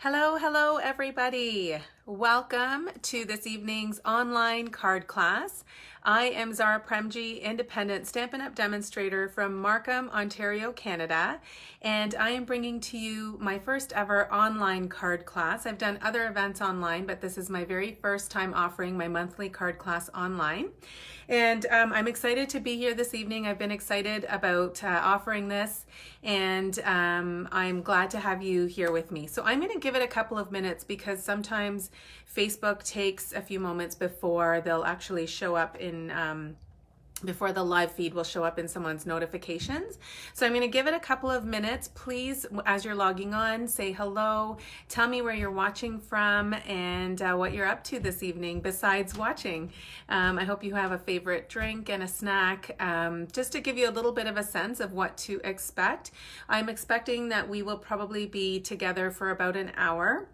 Hello everybody. Welcome to this evening's online card class. I am Zara Premji, independent Stampin' Up! Demonstrator from Markham, Ontario, Canada, and I am bringing to you my first ever online card class. I've done other events online, but this is my very first time offering my monthly card class online. And I'm excited to be here this evening. I've been excited about offering this, and I'm glad to have you here with me. So I'm going to give it a couple of minutes because sometimes Facebook takes a few moments before they'll actually show up in before the live feed will show up in someone's notifications. So I'm going to give it a couple of minutes. Please, as you're logging on, say hello, tell me where you're watching from and what you're up to this evening besides watching. I hope you have a favorite drink and a snack, just to give you a little bit of a sense of what to expect. I'm expecting that we will probably be together for about an hour.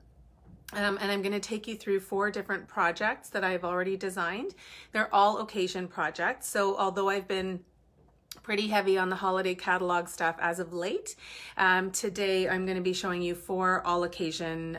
And I'm going to take you through 4 different projects that I've already designed. They're all occasion projects. So although I've been pretty heavy on the holiday catalog stuff as of late, today I'm going to be showing you 4 all occasion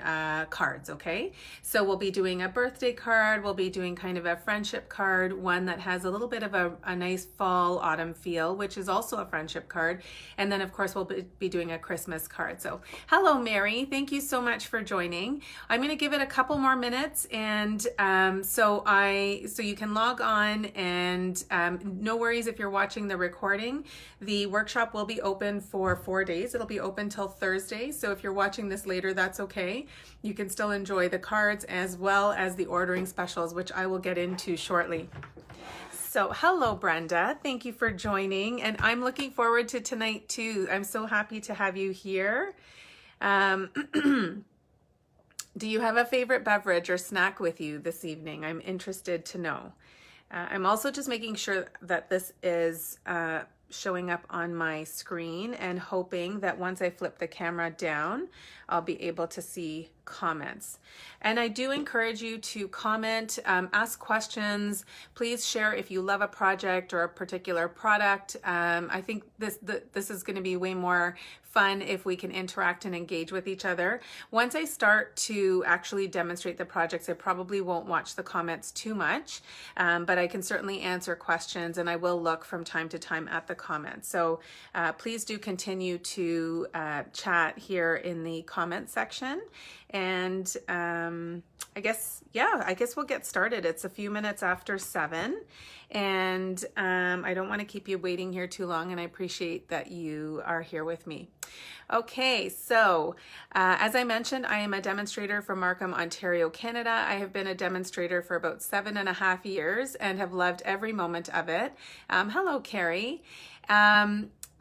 cards, okay? So we'll be doing a birthday card, we'll be doing kind of a friendship card, one that has a little bit of a nice fall autumn feel, which is also a friendship card, and then of course we'll be doing a Christmas card. So hello Mary, thank you so much for joining. I'm going to give it a couple more minutes, and so you can log on, and no worries if you're watching the recording. The workshop will be open for 4 days. It'll be open till Thursday. So if you're watching this later, that's okay. You can still enjoy the cards as well as the ordering specials, which I will get into shortly. So hello Brenda, thank you for joining, and I'm looking forward to tonight too. I'm so happy to have you here. Do you have a favorite beverage or snack with you this evening? I'm interested to know. I'm also just making sure that this is showing up on my screen and hoping that once I flip the camera down, I'll be able to see comments. And I do encourage you to comment, ask questions. Please share if you love a project or a particular product. I think this is going to be way more fun if we can interact and engage with each other. Once I start to actually demonstrate the projects, I probably won't watch the comments too much, but I can certainly answer questions, and I will look from time to time at the comments. So please do continue to chat here in the comment section. And I guess we'll get started. It's a few minutes after 7, and I don't want to keep you waiting here too long, and I appreciate that you are here with me. Okay, so as I mentioned, I am a demonstrator from Markham, Ontario, Canada. I have been a demonstrator for about 7.5 years and have loved every moment of it. Hello, Carrie.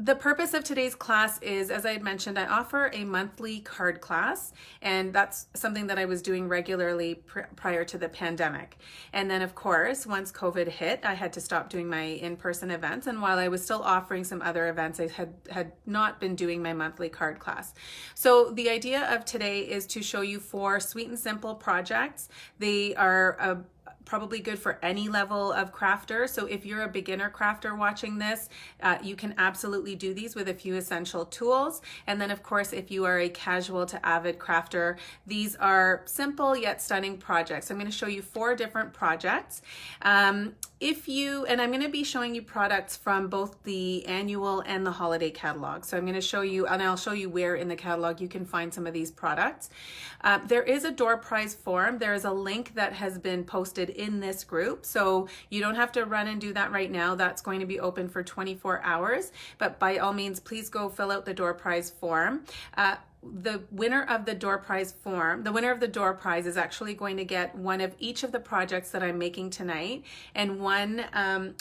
The purpose of today's class is, as I had mentioned, I offer a monthly card class, and that's something that I was doing regularly prior to the pandemic. And then, of course, once COVID hit, I had to stop doing my in-person events, and while I was still offering some other events, I had not been doing my monthly card class. So the idea of today is to show you 4 sweet and simple projects. They are probably good for any level of crafter. So if you're a beginner crafter watching this, you can absolutely do these with a few essential tools. And then of course, if you are a casual to avid crafter, these are simple yet stunning projects. I'm going to show you 4 different projects. And I'm going to be showing you products from both the annual and the holiday catalog. So I'm going to show you, and I'll show you where in the catalog you can find some of these products. There is a door prize form. There is a link that has been posted in this group, so you don't have to run and do that right now. That's going to be open for 24 hours, but by all means, please go fill out the door prize form. The winner of the door prize is actually going to get one of each of the projects that I'm making tonight, and one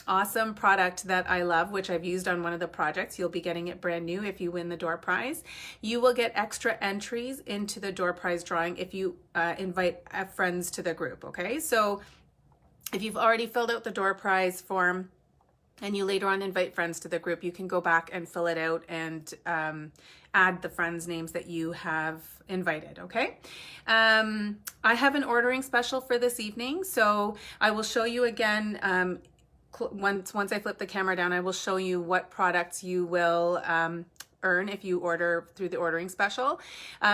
awesome product that I love, which I've used on one of the projects. You'll be getting it brand new if you win the door prize. You will get extra entries into the door prize drawing if you invite friends to the group, okay? So if you've already filled out the door prize form and you later on invite friends to the group, you can go back and fill it out and add the friends' names that you have invited, okay? I have an ordering special for this evening, so I will show you again, once I flip the camera down, I will show you what products you will earn if you order through the ordering special.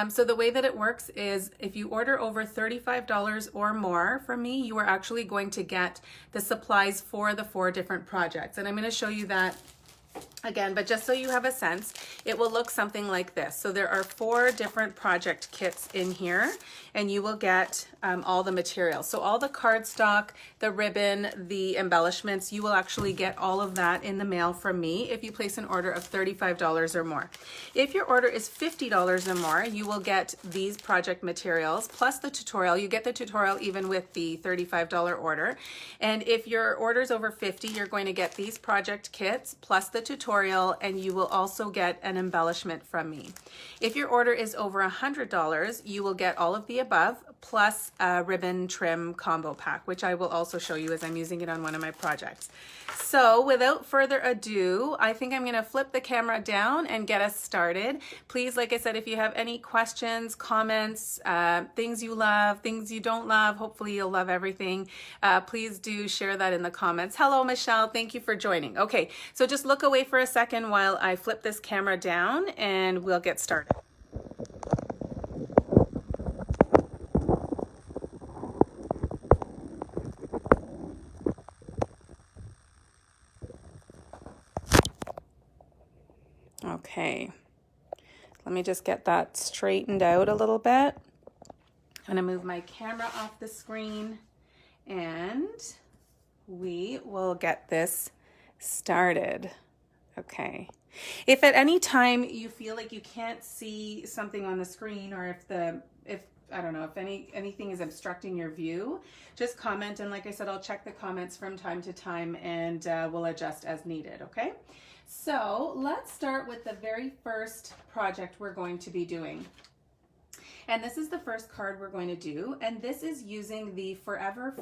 So the way that it works is if you order over $35 or more from me, you are actually going to get the supplies for the 4 different projects. And I'm going to show you that again, but just so you have a sense, it will look something like this. So there are 4 different project kits in here, and you will get all the materials. So all the cardstock, the ribbon, the embellishments, you will actually get all of that in the mail from me if you place an order of $35 or more. If your order is $50 or more, you will get these project materials plus the tutorial. You get the tutorial even with the $35 order. And if your order is over $50, you're going to get these project kits plus the tutorial, and you will also get an embellishment from me. If your order is over $100, you will get all of the above plus a ribbon trim combo pack, which I will also show you as I'm using it on one of my projects. So without further ado, I think I'm going to flip the camera down and get us started. Please, like I said, if you have any questions, comments, things you love, things you don't love, hopefully you'll love everything, please do share that in the comments. Hello, Michelle. Thank you for joining. Okay, so just look away for a second while I flip this camera down and we'll get started. Okay, let me just get that straightened out a little bit. I'm going to move my camera off the screen and we will get this started. Okay. If at any time you feel like you can't see something on the screen, or if I don't know, if anything is obstructing your view, just comment, and like I said, I'll check the comments from time to time and we'll adjust as needed, okay? So let's start with the very first project we're going to be doing. And this is the first card we're going to do, and this is using the Forever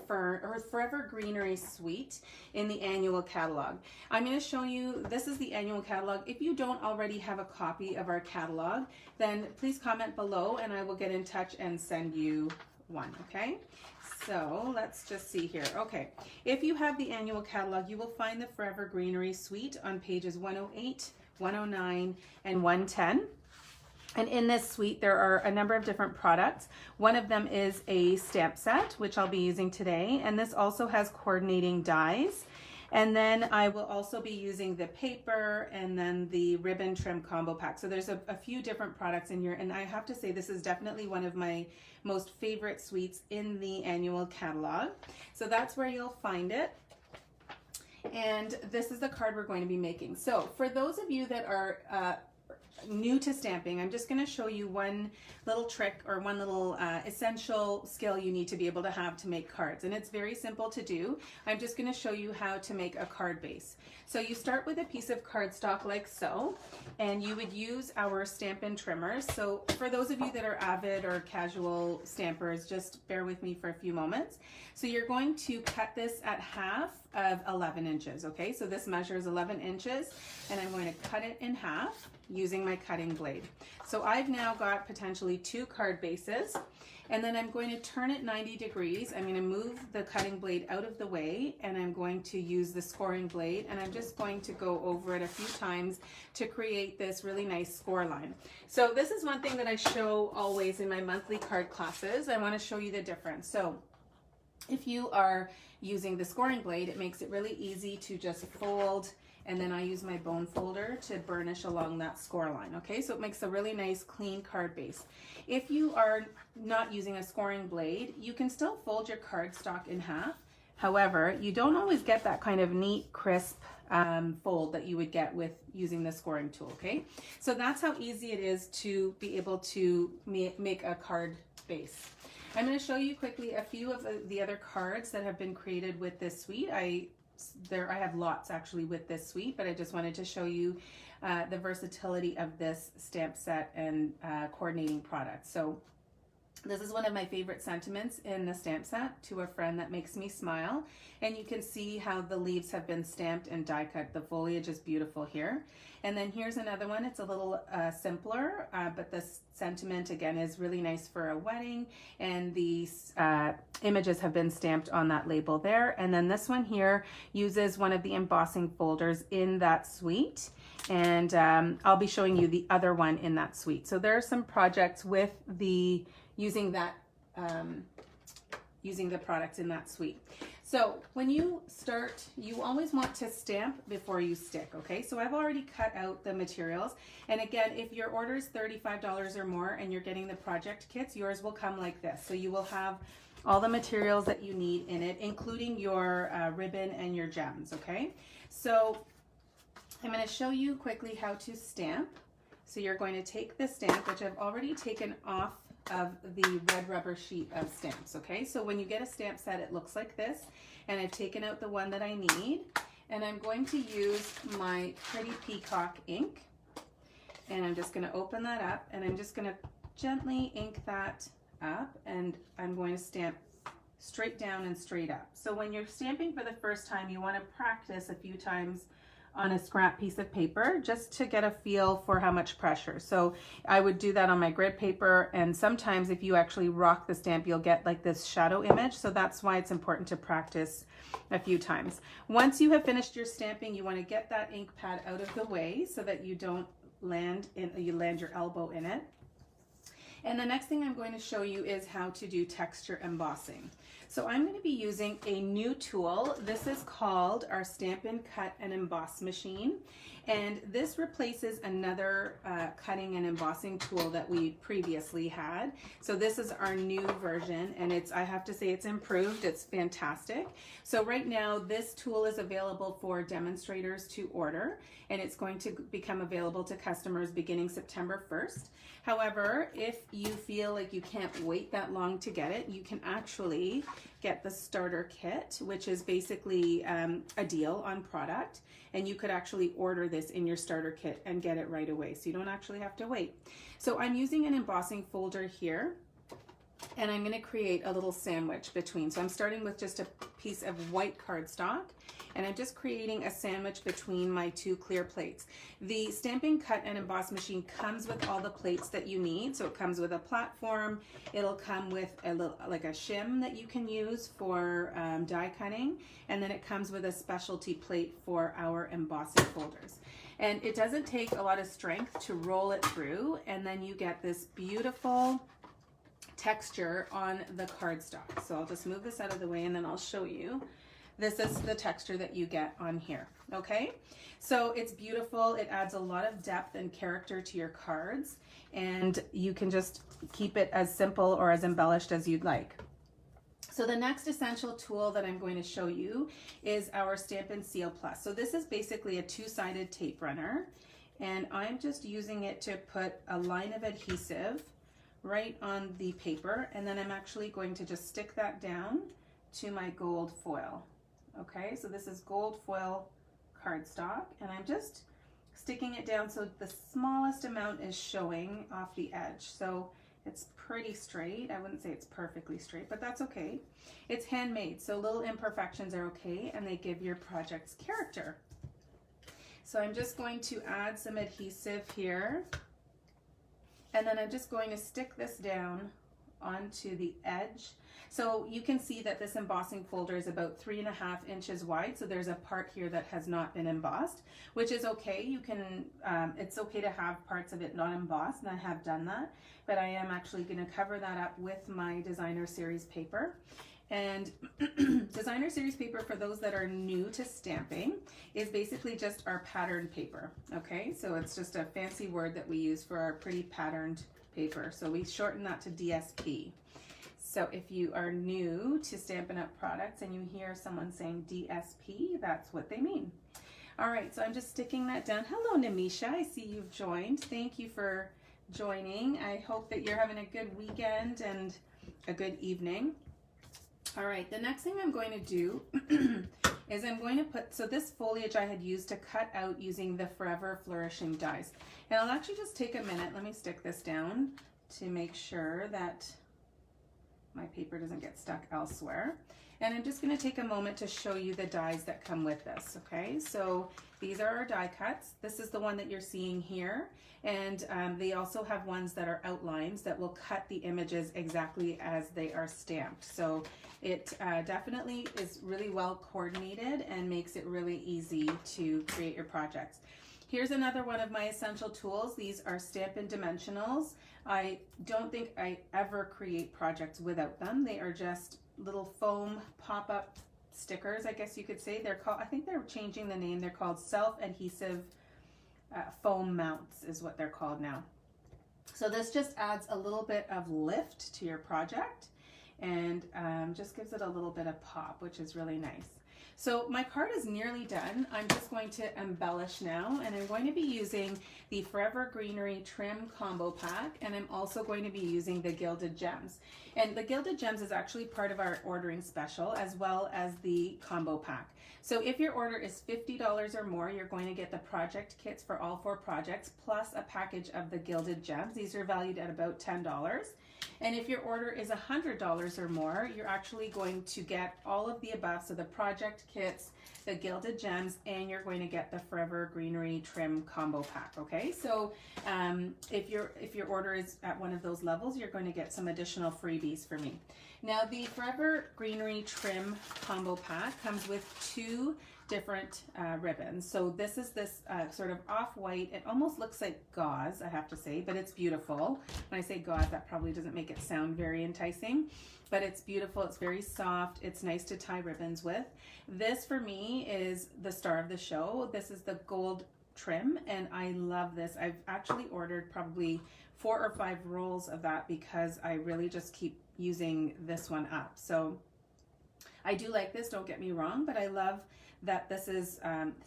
Greenery Suite in the annual catalog. I'm going to show you, this is the annual catalog. If you don't already have a copy of our catalog, then please comment below and I will get in touch and send you one, okay? So let's just see here. Okay, if you have the annual catalog, you will find the Forever Greenery Suite on pages 108, 109, and 110. And in this suite, there are a number of different products. One of them is a stamp set, which I'll be using today. And this also has coordinating dies. And then I will also be using the paper and then the ribbon trim combo pack. So there's a few different products in here. And I have to say, this is definitely one of my most favorite suites in the annual catalog. So that's where you'll find it. And this is the card we're going to be making. So for those of you that are new to stamping, I'm just going to show you one little trick or one little essential skill you need to be able to have to make cards, and it's very simple to do. I'm just going to show you how to make a card base. So you start with a piece of cardstock like so, and you would use our Stampin' trimmers. So for those of you that are avid or casual stampers, just bear with me for a few moments. So you're going to cut this at half of 11 inches, okay? So this measures 11 inches, and I'm going to cut it in half using my cutting blade. So I've now got potentially 2 card bases, and then I'm going to turn it 90 degrees. I'm going to move the cutting blade out of the way, and I'm going to use the scoring blade, and I'm just going to go over it a few times to create this really nice score line. So this is one thing that I show always in my monthly card classes. I want to show you the difference. So if you are using the scoring blade, it makes it really easy to just fold, and then I use my bone folder to burnish along that score line, okay? So it makes a really nice clean card base. If you are not using a scoring blade, you can still fold your cardstock in half. However, you don't always get that kind of neat, crisp fold that you would get with using the scoring tool, okay? So that's how easy it is to be able to make a card base. I'm going to show you quickly a few of the other cards that have been created with this suite. I have lots actually with this suite, but I just wanted to show you the versatility of this stamp set and coordinating product. So this is one of my favorite sentiments in the stamp set, to a friend that makes me smile. And you can see how the leaves have been stamped and die cut. The foliage is beautiful here. And then here's another one. It's a little simpler, but the sentiment again is really nice for a wedding. And these images have been stamped on that label there. And then this one here uses one of the embossing folders in that suite. And I'll be showing you the other one in that suite. So there are some projects with the using the products in that suite. So when you start, you always want to stamp before you stick, okay? So I've already cut out the materials. And again, if your order is $35 or more and you're getting the project kits, yours will come like this. So you will have all the materials that you need in it, including your ribbon and your gems, okay? So I'm going to show you quickly how to stamp. So you're going to take the stamp, which I've already taken off of the red rubber sheet of stamps, okay? So when you get a stamp set, it looks like this, and I've taken out the one that I need, and I'm going to use my Pretty Peacock ink, and I'm just going to open that up, and I'm just going to gently ink that up, and I'm going to stamp straight down and straight up. So when you're stamping for the first time, you want to practice a few times on a scrap piece of paper just to get a feel for how much pressure. So I would do that on my grid paper, and sometimes if you actually rock the stamp, you'll get like this shadow image. So that's why it's important to practice a few times. Once you have finished your stamping, you want to get that ink pad out of the way so that you don't land your elbow in it. And the next thing I'm going to show you is how to do texture embossing. So I'm going to be using a new tool. This is called our Stampin' Cut and Emboss machine. And this replaces another cutting and embossing tool that we previously had. So this is our new version, and I have to say it's improved. It's fantastic. So right now this tool is available for demonstrators to order, and it's going to become available to customers beginning September 1st. However, if you feel like you can't wait that long to get it, you can actually get the starter kit, which is basically a deal on product, and you could actually order this in your starter kit and get it right away, so you don't actually have to wait. So I'm using an embossing folder here, and I'm going to create a little sandwich between. So I'm starting with just a piece of white cardstock, and I'm just creating a sandwich between my two clear plates. The Stampin' Cut and Emboss machine comes with all the plates that you need. So it comes with a platform, it'll come with a little, like a shim that you can use for die cutting, and then it comes with a specialty plate for our embossing folders. And it doesn't take a lot of strength to roll it through, and then you get this beautiful texture on the cardstock. So I'll just move this out of the way, and then I'll show you. This is the texture that you get on here, okay? So it's beautiful. It adds a lot of depth and character to your cards, and you can just keep it as simple or as embellished as you'd like. So the next essential tool that I'm going to show you is our Stampin' Seal Plus. So this is basically a two-sided tape runner, and I'm just using it to put a line of adhesive right on the paper, and then I'm actually going to just stick that down to my gold foil. Okay, so this is gold foil cardstock, and I'm just sticking it down so the smallest amount is showing off the edge. So it's pretty straight. I wouldn't say it's perfectly straight, but that's okay. It's handmade, so little imperfections are okay, and they give your projects character. So I'm just going to add some adhesive here, and then I'm just going to stick this down onto the edge. So you can see that this embossing folder is about 3.5 inches wide. So there's a part here that has not been embossed, which is okay. You can, it's okay to have parts of it not embossed, and I have done that, but I am actually going to cover that up with my designer series paper. And designer series paper, for those that are new to stamping, is basically just our patterned paper. Okay, so it's just a fancy word that we use for our pretty patterned paper. So we shorten that to DSP. So if you are new to Stampin' Up! Products and you hear someone saying DSP, that's what they mean. All right, so I'm just sticking that down. Hello, Namisha, I see you've joined. Thank you for joining. I hope that you're having a good weekend and a good evening. All right, the next thing I'm going to do is I'm going to put, so this foliage I had used to cut out using the Forever Flourishing dies. And I'll actually just take a minute, let me stick this down to make sure that my paper doesn't get stuck elsewhere. And I'm just going to take a moment to show you the dies that come with this, okay? So these are our die cuts. This is the one that you're seeing here. And they also have ones that are outlines that will cut the images exactly as they are stamped. So it definitely is really well coordinated and makes it really easy to create your projects. Here's another one of my essential tools. These are Stampin' Dimensionals. I don't think I ever create projects without them. They are just little foam pop-up stickers, I guess you could say. They're called, I think they're changing the name. They're called self-adhesive foam mounts is what they're called now. So this just adds a little bit of lift to your project and just gives it a little bit of pop, which is really nice. So my card is nearly done. I'm just going to embellish now, and I'm going to be using the Forever Greenery Trim Combo Pack, and I'm also going to be using the Gilded Gems. And the Gilded Gems is actually part of our ordering special, as well as the combo pack. So if your order is $50 or more, you're going to get the project kits for all 4 projects, plus a package of the Gilded Gems. These are valued at about $10. And if your order is $100 or more, you're actually going to get all of the above, so the project kits, the Gilded Gems, and you're going to get the Forever Greenery Trim Combo Pack, okay? So if your order is at one of those levels, you're going to get some additional freebies for me. Now, the Forever Greenery Trim Combo Pack comes with 2 different ribbons. So this is this sort of off-white. It almost looks like gauze, I have to say, but it's beautiful. When I say gauze, that probably doesn't make it sound very enticing, but it's beautiful. It's very soft. It's nice to tie ribbons with. This for me is the star of the show. This is the gold trim, and I love this. I've actually ordered probably 4 or 5 rolls of that because I really just keep using this one up. So I do like this, don't get me wrong, but I love that this is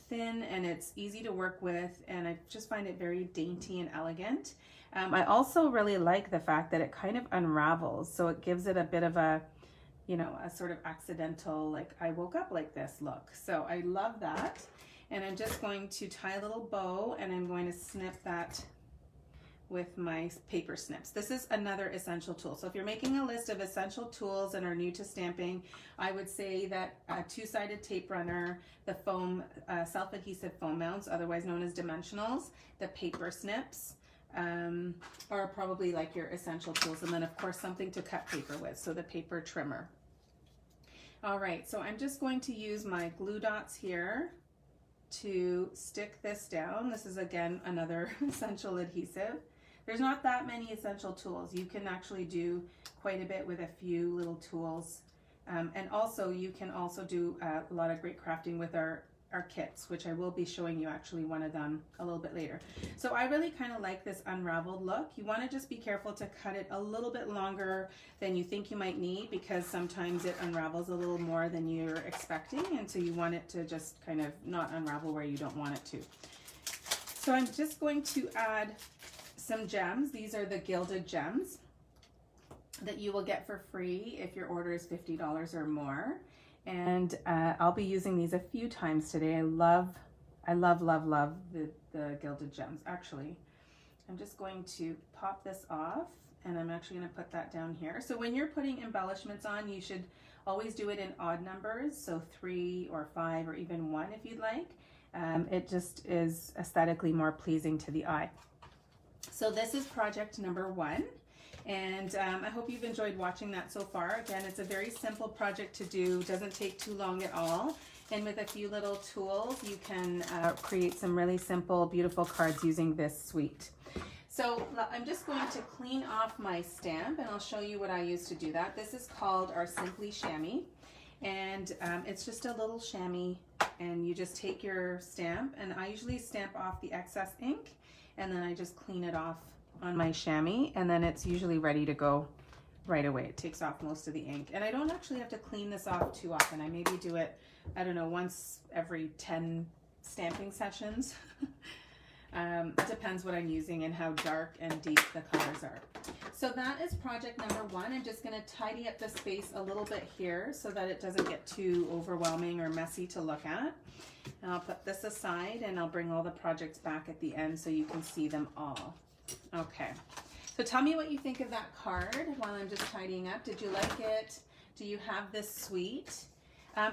thin and it's easy to work with, and I just find it very dainty and elegant. I also really like the fact that it kind of unravels, so it gives it a bit of a, you know, a sort of accidental, like I woke up like this look. So I love that. And I'm just going to tie a little bow, and I'm going to snip that with my paper snips. This is another essential tool. So if you're making a list of essential tools and are new to stamping, I would say that a 2-sided tape runner, the foam, self-adhesive foam mounts, otherwise known as dimensionals, the paper snips, are probably like your essential tools. And then of course something to cut paper with, so the paper trimmer. All right, so I'm just going to use my glue dots here to stick this down. This is again another essential adhesive. There's not that many essential tools. You can actually do quite a bit with a few little tools. And also you can also do a lot of great crafting with our kits, which I will be showing you actually one of them a little bit later. So I really kind of like this unraveled look. You want to just be careful to cut it a little bit longer than you think you might need, because sometimes it unravels a little more than you're expecting, and so you want it to just kind of not unravel where you don't want it to. So I'm just going to add some gems. These are the Gilded Gems that you will get for free if your order is $50 or more. And I'll be using these a few times today. I love the Gilded Gems. Actually, I'm just going to pop this off, and I'm actually going to put that down here. So when you're putting embellishments on, you should always do it in odd numbers, so 3 or 5 or even 1 if you'd like. It just is aesthetically more pleasing to the eye. So this is project number 1. And I hope you've enjoyed watching that so far. Again, it's a very simple project to do, doesn't take too long at all. And with a few little tools, you can create some really simple, beautiful cards using this suite. So I'm just going to clean off my stamp, and I'll show you what I use to do that. This is called our Simply Chamois. And it's just a little chamois, and you just take your stamp, and I usually stamp off the excess ink, and then I just clean it off on my chamois, and then it's usually ready to go right away. It takes off most of the ink, and I don't actually have to clean this off too often. I maybe do it, I don't know, once every 10 stamping sessions. It depends what I'm using and how dark and deep the colors are. So that is project number 1. I'm just going to tidy up the space a little bit here so that it doesn't get too overwhelming or messy to look at. And I'll put this aside, and I'll bring all the projects back at the end so you can see them all. Okay, so tell me what you think of that card while I'm just tidying up. Did you like it? Do you have this suite?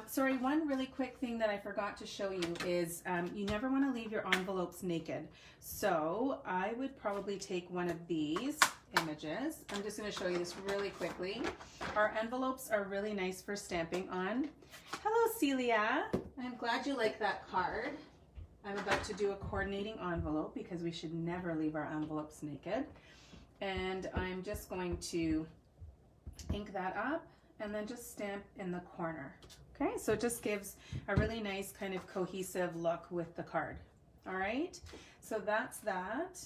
Sorry, one really quick thing that I forgot to show you is you never want to leave your envelopes naked. So I would probably take one of these images. I'm just going to show you this really quickly. Our envelopes are really nice for stamping on. Hello, Celia. I'm glad you like that card. I'm about to do a coordinating envelope because we should never leave our envelopes naked. And I'm just going to ink that up and then just stamp in the corner. Okay, so it just gives a really nice kind of cohesive look with the card. All right, so that's that.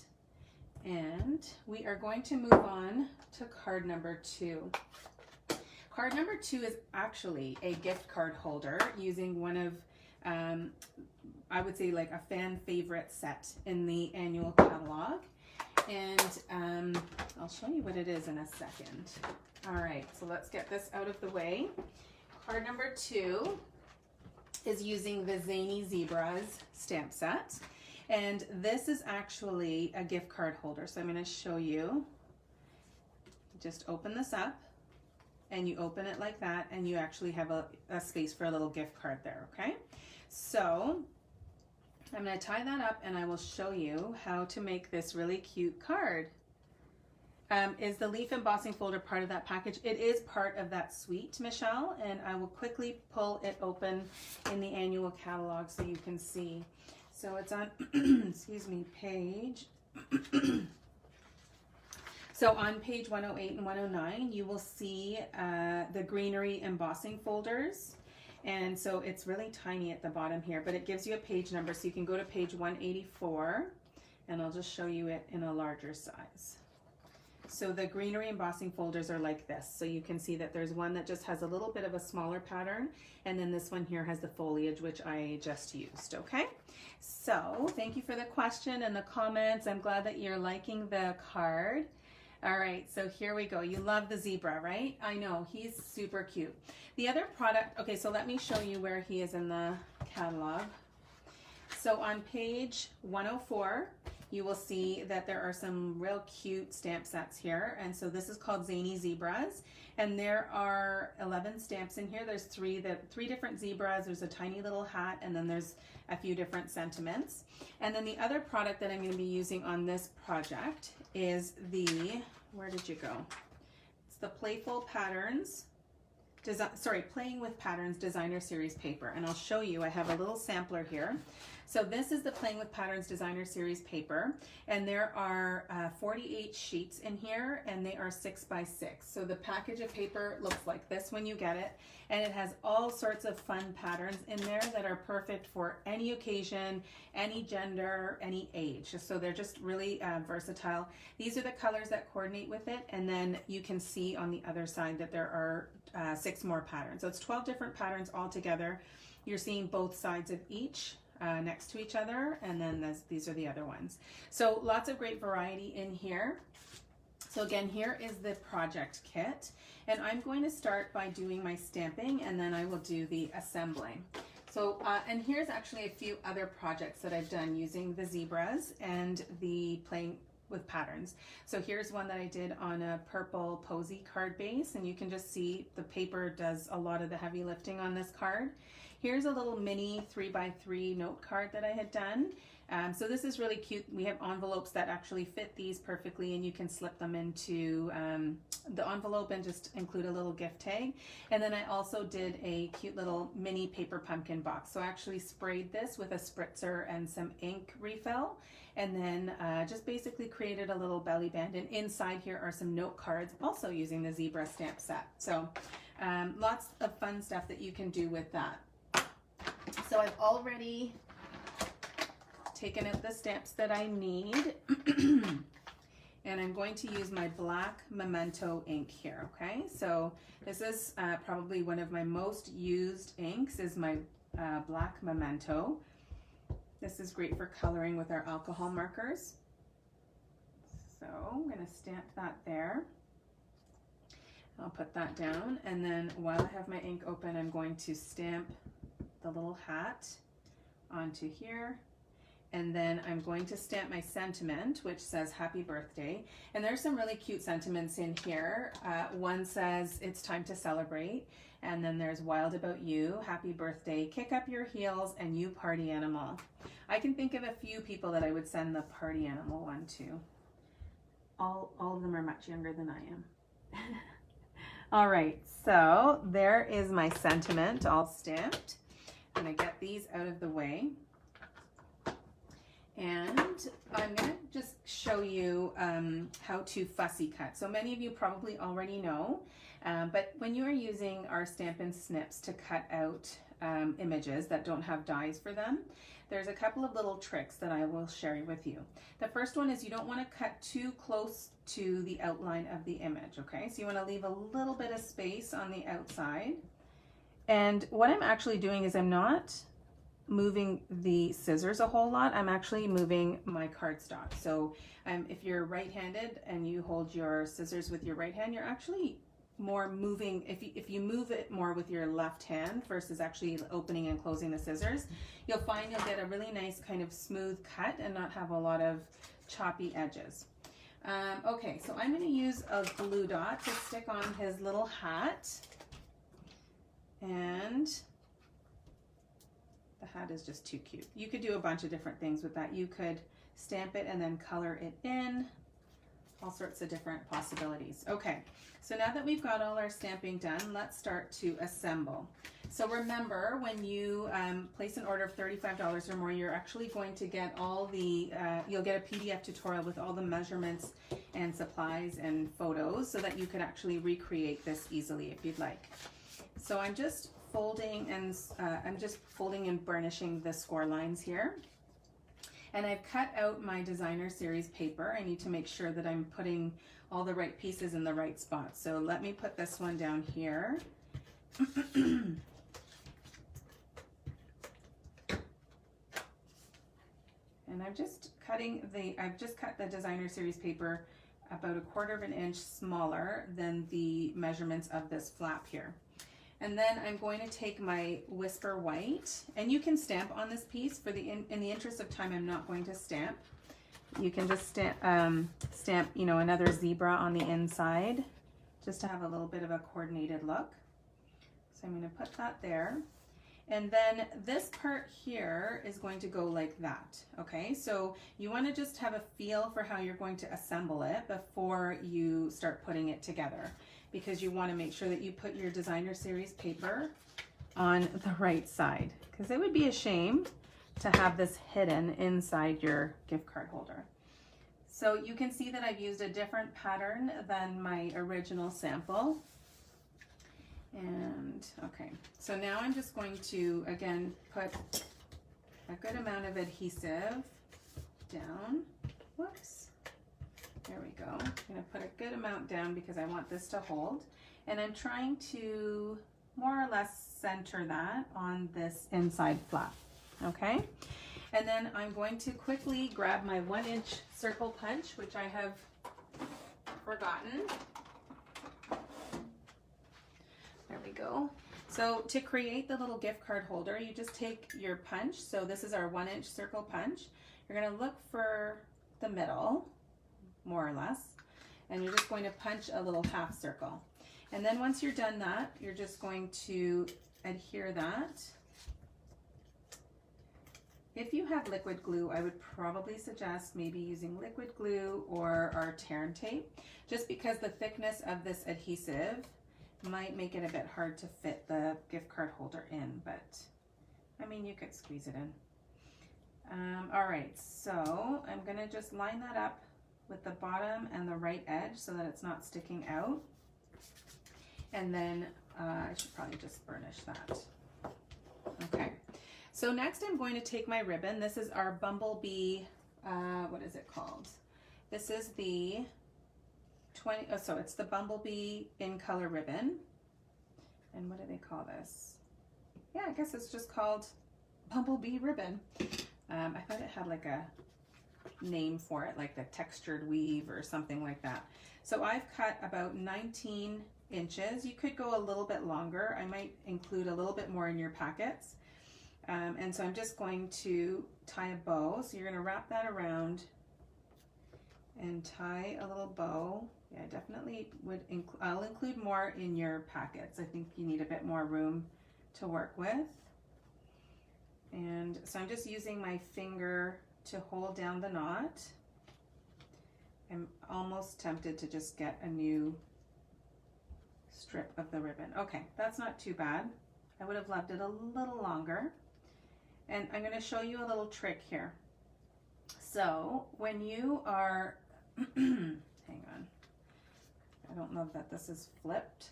And we are going to move on to card number 2. Card number 2 is actually a gift card holder using one of, I would say like a fan favorite set in the annual catalog. And I'll show you what it is in a second. All right, so let's get this out of the way. Card number 2 is using the Zany Zebras stamp set. And this is actually a gift card holder. So I'm going to show you. Just open this up and you open it like that and you actually have a space for a little gift card there, okay? So I'm going to tie that up and I will show you how to make this really cute card. Is the leaf embossing folder part of that package? It is part of that suite, Michelle, and I will quickly pull it open in the annual catalog so you can see. So it's on, excuse me, page, so on page 108 and 109, you will see the greenery embossing folders. And so it's really tiny at the bottom here, but it gives you a page number. So you can go to page 184 and I'll just show you it in a larger size. So the greenery embossing folders are like this. So you can see that there's one that just has a little bit of a smaller pattern. And then this one here has the foliage, which I just used, okay? So thank you for the question and the comments. I'm glad that you're liking the card. All right, so here we go. You love the zebra, right? I know, he's super cute. The other product, okay, so let me show you where he is in the catalog. So on page 104, you will see that there are some real cute stamp sets here. And so this is called Zany Zebras. And there are 11 stamps in here. There's three different zebras. There's a tiny little hat, and then there's a few different sentiments. And then the other product that I'm going to be using on this project is the, where did you go? It's the Playful Patterns, Playing with Patterns Designer Series paper. And I'll show you, I have a little sampler here. So this is the Playing with Patterns Designer Series paper, and there are 48 sheets in here, and they are 6 by 6. So the package of paper looks like this when you get it, and it has all sorts of fun patterns in there that are perfect for any occasion, any gender, any age. So they're just really versatile. These are the colors that coordinate with it, and then you can see on the other side that there are 6 more patterns. So it's 12 different patterns all together. You're seeing both sides of each next to each other, and then these are the other ones. So lots of great variety in here. So again, here is the project kit, and I'm going to start by doing my stamping, and then I will do the assembling. So and here's actually a few other projects that I've done using the zebras and the Playing with Patterns. So here's one that I did on a purple posy card base, and you can just see the paper does a lot of the heavy lifting on this card. Here's a little mini 3x3 note card that I had done. So this is really cute. We have envelopes that actually fit these perfectly, and you can slip them into the envelope and just include a little gift tag. And then I also did a cute little mini paper pumpkin box. So I actually sprayed this with a spritzer and some ink refill, and then just basically created a little belly band. And inside here are some note cards, also using the zebra stamp set. So lots of fun stuff that you can do with that. So I've already taken out the stamps that I need, and I'm going to use my black Memento ink here, okay? So this is probably one of my most used inks, is my black Memento. This is great for coloring with our alcohol markers. So I'm going to stamp that there. I'll put that down, and then while I have my ink open, I'm going to stamp the little hat onto here, and then I'm going to stamp my sentiment, which says happy birthday. And there's some really cute sentiments in here. One says it's time to celebrate, and then there's wild about you, happy birthday, kick up your heels, and you party animal. I can think of a few people that I would send the party animal one to. All of them are much younger than I am. All right, so there is my sentiment all stamped. I'm going to get these out of the way. And I'm going to just show you how to fussy cut. So many of you probably already know, but when you are using our Stampin' Snips to cut out images that don't have dies for them, there's a couple of little tricks that I will share with you. The first one is you don't want to cut too close to the outline of the image, okay? So you want to leave a little bit of space on the outside. And what I'm actually doing is I'm not moving the scissors a whole lot. I'm actually moving my cardstock. So if you're right-handed and you hold your scissors with your right hand, you're actually more moving, if you move it more with your left hand versus actually opening and closing the scissors, you'll find you'll get a really nice kind of smooth cut and not have a lot of choppy edges. Okay, so I'm going to use a glue dot to stick on his little hat, and the hat is just too cute. You could do a bunch of different things with that. You could stamp it and then color it in. All sorts of different possibilities. Okay, so now that we've got all our stamping done, let's start to assemble. So remember, when you place an order of $35 or more, you're actually going to get all the, you'll get a PDF tutorial with all the measurements and supplies and photos so that you could actually recreate this easily if you'd like. So I'm just folding and burnishing the score lines here. And I've cut out my designer series paper. I need to make sure that I'm putting all the right pieces in the right spots. So let me put this one down here. And I've just cut the designer series paper about 1/4 inch smaller than the measurements of this flap here. And then I'm going to take my Whisper White, and you can stamp on this piece. In the interest of time, I'm not going to stamp. You can just stamp, you know, another zebra on the inside, just to have a little bit of a coordinated look. So I'm going to put that there. And then this part here is going to go like that, okay? So you want to just have a feel for how you're going to assemble it before you start putting it together, because you want to make sure that you put your designer series paper on the right side, because it would be a shame to have this hidden inside your gift card holder. So you can see that I've used a different pattern than my original sample. And okay, so now I'm just going to, again, put a good amount of adhesive down. Whoops. There we go. I'm going to put a good amount down because I want this to hold. And I'm trying to more or less center that on this inside flap. Okay? And then I'm going to quickly grab my 1-inch circle punch, which I have forgotten. There we go. So to create the little gift card holder, you just take your punch. So this is our 1-inch circle punch. You're going to look for the middle, more or less, and you're just going to punch a little half circle. And then once you're done that, you're just going to adhere that. If you have liquid glue, I would probably suggest maybe using liquid glue or our tear tape, just because the thickness of this adhesive might make it a bit hard to fit the gift card holder in, but I mean, you could squeeze it in. All right, so I'm gonna just line that up with the bottom and the right edge so that it's not sticking out. And then I should probably just burnish that. Okay, so next I'm going to take my ribbon. This is our Bumblebee, what is it called? This is the so it's the Bumblebee in color ribbon. And what do they call this? Yeah, I guess it's just called Bumblebee ribbon. I thought it had like a name for it, like the textured weave or something like that. So I've cut about 19 inches. You could go a little bit longer. I might include a little bit more in your packets. And so I'm just going to tie a bow. So you're going to wrap that around and tie a little bow. Yeah, I definitely would I'll include more in your packets. I think you need a bit more room to work with. And so I'm just using my finger to hold down the knot. I'm almost tempted to just get a new strip of the ribbon. Okay, that's not too bad. I would have loved it a little longer. And I'm going to show you a little trick here. So when you are, hang on, I don't love that this is flipped.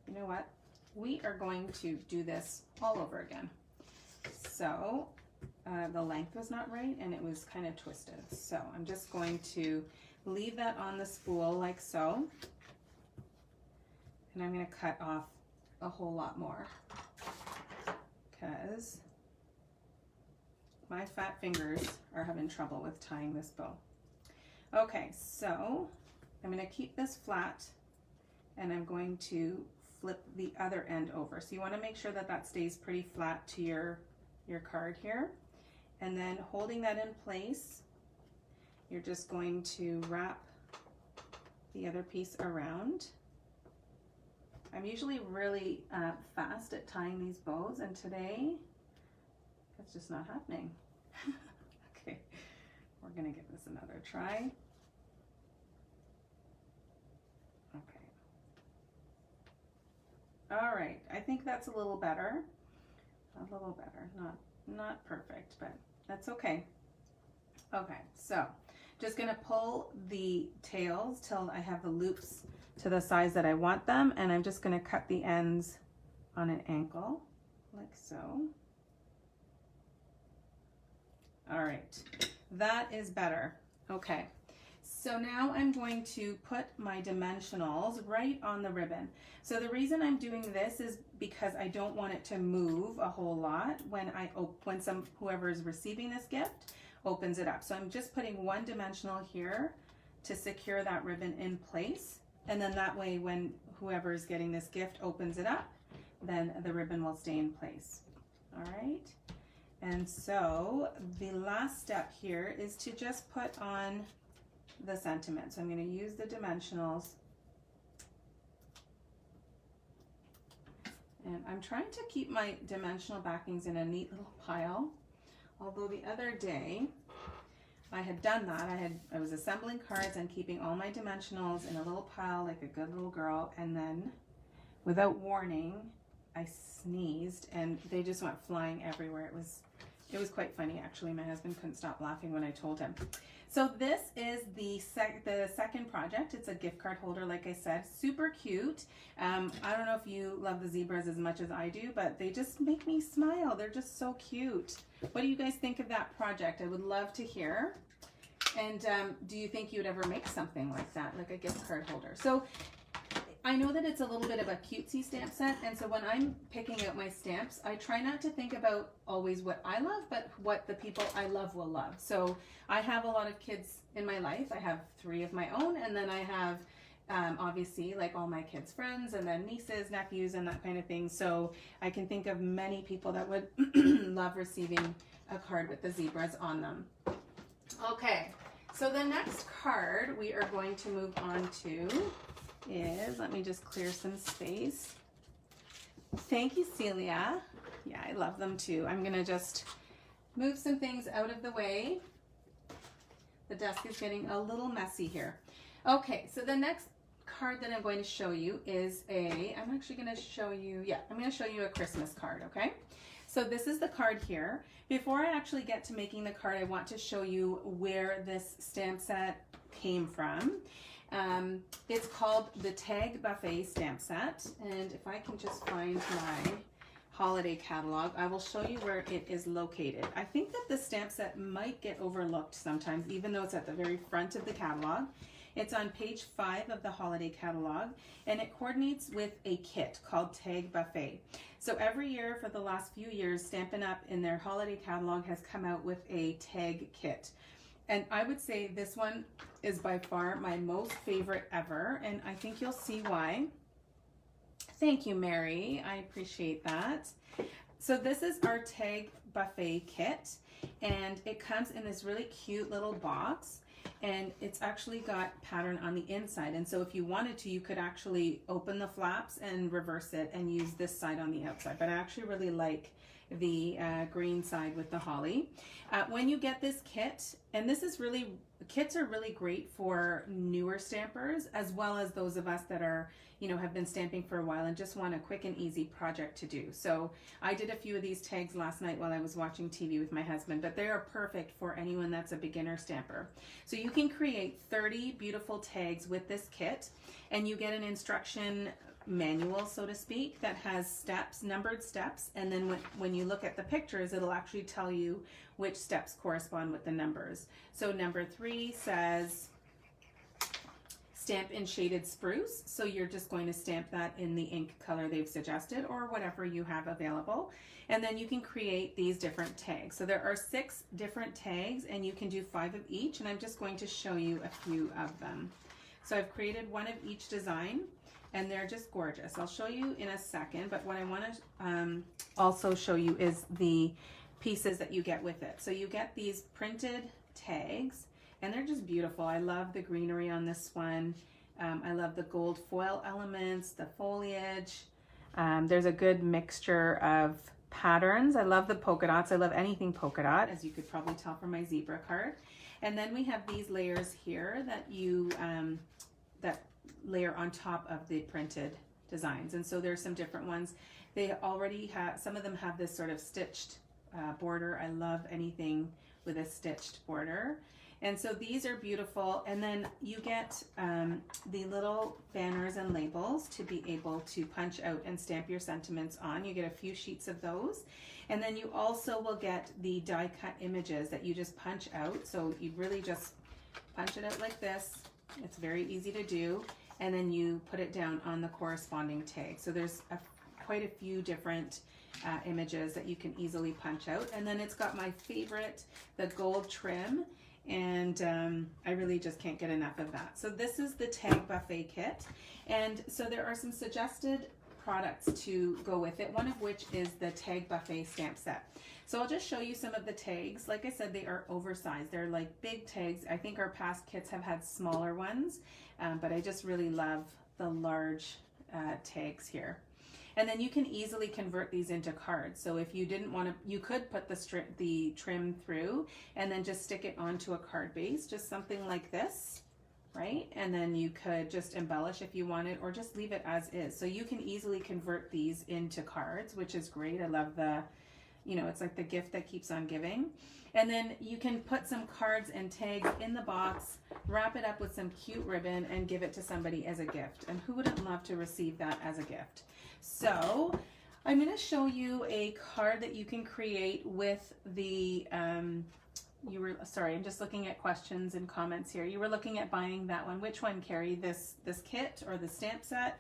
You know what? We are going to do this all over again. So the length was not right and it was kind of twisted. So I'm just going to leave that on the spool like so. And I'm going to cut off a whole lot more because my fat fingers are having trouble with tying this bow. Okay, so I'm going to keep this flat and I'm going to flip the other end over. So you want to make sure that that stays pretty flat to your card here. And then holding that in place, you're just going to wrap the other piece around. I'm usually really fast at tying these bows, and today it's just not happening. Okay, we're gonna give this another try. Okay. All right, I think that's a little better. A little better, not perfect, but that's okay. Okay, so just gonna pull the tails till I have the loops to the size that I want them, and I'm just going to cut the ends on an angle like so. All right, that is better. Okay, so now I'm going to put my dimensionals right on the ribbon. So the reason I'm doing this is because I don't want it to move a whole lot when whoever is receiving this gift opens it up. So I'm just putting one dimensional here to secure that ribbon in place. And then that way, when whoever is getting this gift opens it up, then the ribbon will stay in place. All right. And so the last step here is to just put on the sentiment. So I'm going to use the dimensionals. And I'm trying to keep my dimensional backings in a neat little pile. Although the other day, I had done that. I was assembling cards and keeping all my dimensionals in a little pile like a good little girl, and then without warning I sneezed and they just went flying everywhere. It was quite funny actually. My husband couldn't stop laughing when I told him. So this is the second project. It's a gift card holder, like I said, super cute. I don't know if you love the zebras as much as I do, but they just make me smile. They're just so cute. What do you guys think of that project? I would love to hear. And do you think you would ever make something like that, like a gift card holder? So I know that it's a little bit of a cutesy stamp set, and so when I'm picking out my stamps, I try not to think about always what I love, but what the people I love will love. So I have a lot of kids in my life. I have 3 of my own, and then I have obviously like all my kids' friends, and then nieces, nephews, and that kind of thing. So I can think of many people that would love receiving a card with the zebras on them. Okay, so the next card we are going to move on to is, let me just clear some space. Thank you, Celia. Yeah, I love them too. I'm gonna just move some things out of the way. The desk is getting a little messy here. Okay, so the next card that I'm going to show you is I'm actually gonna show you, I'm gonna show you a Christmas card, okay? So this is the card here. Before I actually get to making the card, I want to show you where this stamp set came from. It's called the Tag Buffet stamp set, and if I can just find my holiday catalog, I will show you where it is located. I think that the stamp set might get overlooked sometimes, even though it's at the very front of the catalog. It's on page 5 of the holiday catalog, and it coordinates with a kit called Tag Buffet. So every year for the last few years, Stampin' Up! In their holiday catalog has come out with a tag kit. And I would say this one is by far my most favorite ever, and I think you'll see why. Thank you, Mary. I appreciate that. So this is our Tag Buffet kit, and it comes in this really cute little box, and it's actually got pattern on the inside. And so if you wanted to, you could actually open the flaps and reverse it and use this side on the outside. But I actually really like the green side with the holly. When you get this kit, and this is really kits are really great for newer stampers, as well as those of us that are, you know, have been stamping for a while and just want a quick and easy project to do. So I did a few of these tags last night while I was watching TV with my husband, but they are perfect for anyone that's a beginner stamper. So you can create 30 beautiful tags with this kit, and you get an instruction manual, so to speak, that has steps, numbered steps, and then when you look at the pictures, it'll actually tell you which steps correspond with the numbers. So number 3 says stamp in shaded spruce, so you're just going to stamp that in the ink color they've suggested or whatever you have available, and then you can create these different tags. So there are 6 different tags, and you can do 5 of each, and I'm just going to show you a few of them. So I've created one of each design, and they're just gorgeous. I'll show you in a second, but what I want to also show you is the pieces that you get with it. So you get these printed tags, and they're just beautiful. I love the greenery on this one. I love the gold foil elements, the foliage. There's a good mixture of patterns. I love the polka dots. I love anything polka dot, as you could probably tell from my zebra card. And then we have these layers here that you that layer on top of the printed designs, and so there's some different ones. They already have, some of them have this sort of stitched border. I love anything with a stitched border, and so these are beautiful. And then you get the little banners and labels to be able to punch out and stamp your sentiments on. You get a few sheets of those, and then you also will get the die cut images that you just punch out. So you really just punch it out like this. It's very easy to do, and then you put it down on the corresponding tag. So there's quite a few different images that you can easily punch out. And then it's got my favorite, the gold trim, and I really just can't get enough of that. So this is the tag buffet kit, and so there are some suggested products to go with it, one of which is the tag buffet stamp set. So I'll just show you some of the tags. Like I said, they are oversized. They're like big tags. I think our past kits have had smaller ones, but I just really love the large tags here. And then you can easily convert these into cards. So if you didn't want to, you could put the trim through and then just stick it onto a card base, just something like this, right? And then you could just embellish if you wanted, or just leave it as is. So you can easily convert these into cards, which is great. I love the, you know, it's like the gift that keeps on giving. And then you can put some cards and tags in the box, wrap it up with some cute ribbon, and give it to somebody as a gift. And who wouldn't love to receive that as a gift? So I'm going to show you a card that you can create with the, sorry, I'm just looking at questions and comments here. You were looking at buying that one. Which one, Carrie? This kit or the stamp set?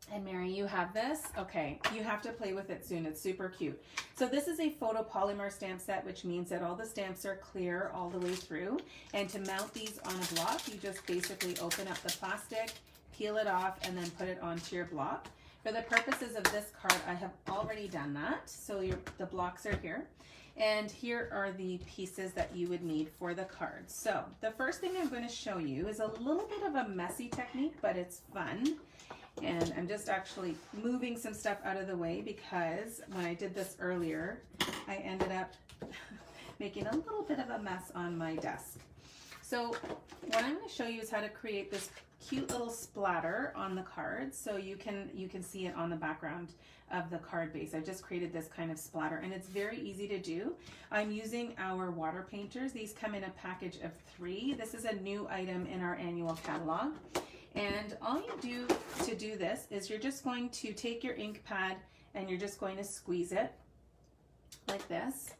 And Mary, you have this? Okay, you have to play with it soon. It's super cute. So this is a photopolymer stamp set, which means that all the stamps are clear all the way through. And to mount these on a block, you just basically open up the plastic, peel it off, and then put it onto your block. For the purposes of this card, I have already done that. So the blocks are here. And here are the pieces that you would need for the card. So the first thing I'm going to show you is a little bit of a messy technique, but it's fun. And I'm just actually moving some stuff out of the way because when I did this earlier, I ended up making a little bit of a mess on my desk. So what I'm going to show you is how to create this cute little splatter on the card, so you can see it on the background of the card base. I just created this kind of splatter, and it's very easy to do. I'm using our water painters. These come in a package of 3. This is a new item in our annual catalog. And all you do to do this is you're just going to take your ink pad and you're just going to squeeze it like this.